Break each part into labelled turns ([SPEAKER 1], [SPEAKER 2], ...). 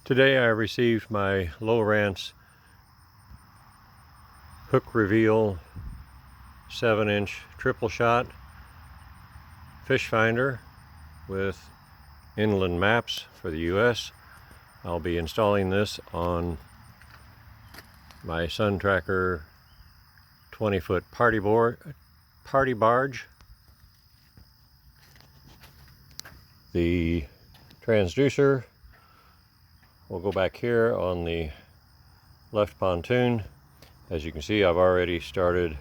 [SPEAKER 1] Today I received my Lowrance hook reveal 7-inch triple shot fish finder with inland maps for the US. I'll be installing this on my Suntracker 20-foot party barge. The transducer will go back here on the left pontoon. As you can see, I've already started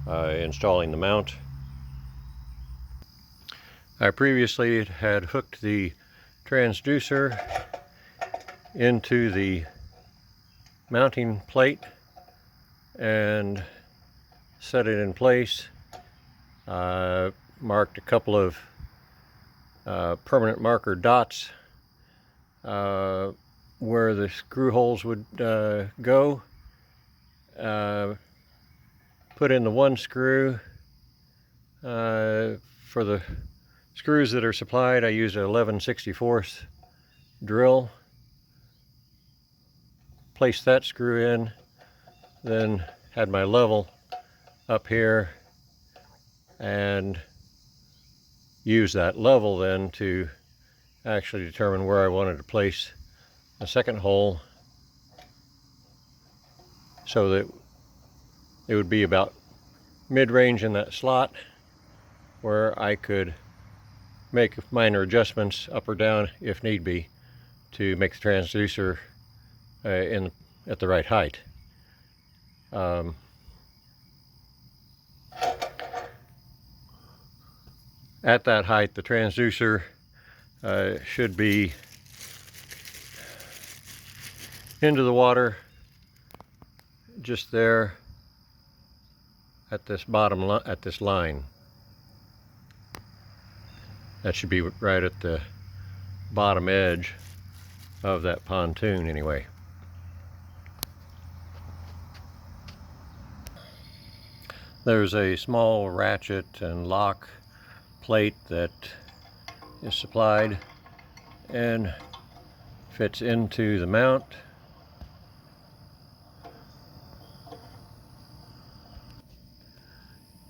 [SPEAKER 1] installing the mount. I previously had hooked the transducer into the mounting plate and set it in place. Marked a couple of permanent marker dots where the screw holes would go. Put in the one screw. For the screws that are supplied, I used an 11/64 drill. Placed that screw in, then had my level up here and used that level then to actually determine where I wanted to place a second hole so that it would be about mid-range in that slot where I could make minor adjustments up or down if need be to make the transducer at the right height. At that height, the transducer should be into the water just there at this at this line. That should be right at the bottom edge of that pontoon anyway. There's a small ratchet and lock plate that is supplied and fits into the mount.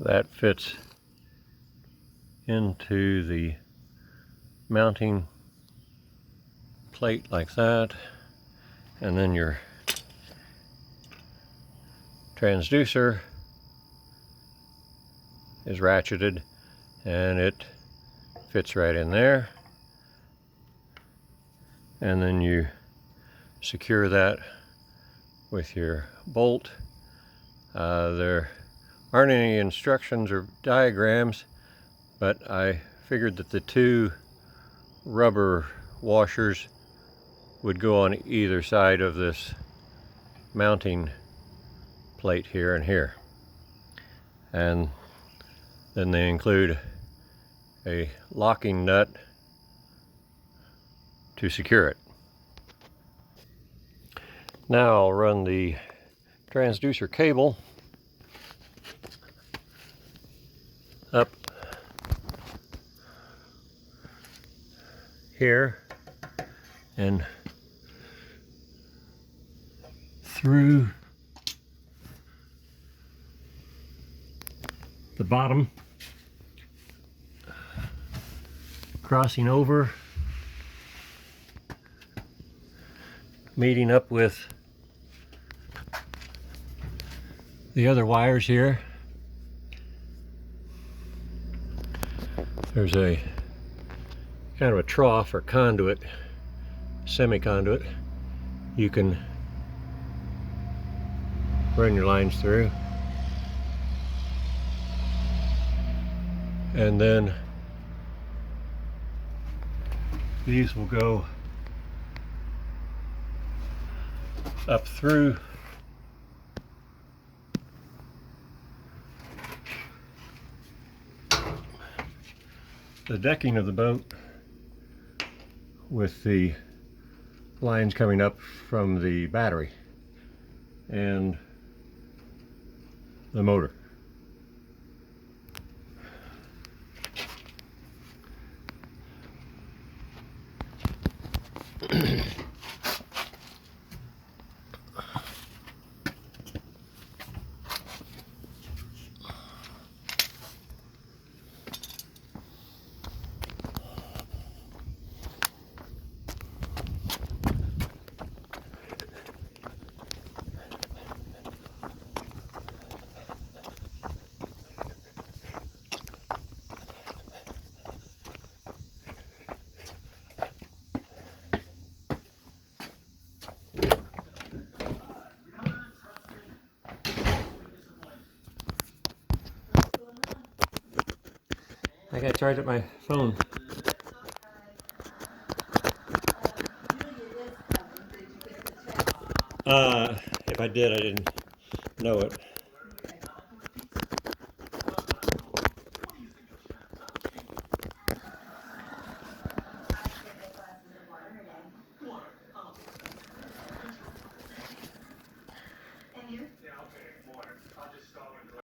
[SPEAKER 1] That fits into the mounting plate like that, and then your transducer is ratcheted and it fits right in there, and then you secure that with your bolt. There aren't any instructions or diagrams, but I figured that the two rubber washers would go on either side of this mounting plate here and here, and then they include a locking nut to secure it. Now I'll run the transducer cable up here and through the bottom, crossing over, meeting up with the other wires here. There's a kind of a trough or conduit, semi-conduit, you can run your lines through, and then these will go up through the decking of the boat with the lines coming up from the battery and the motor. I gotta charge up my phone. If I did, I didn't know it.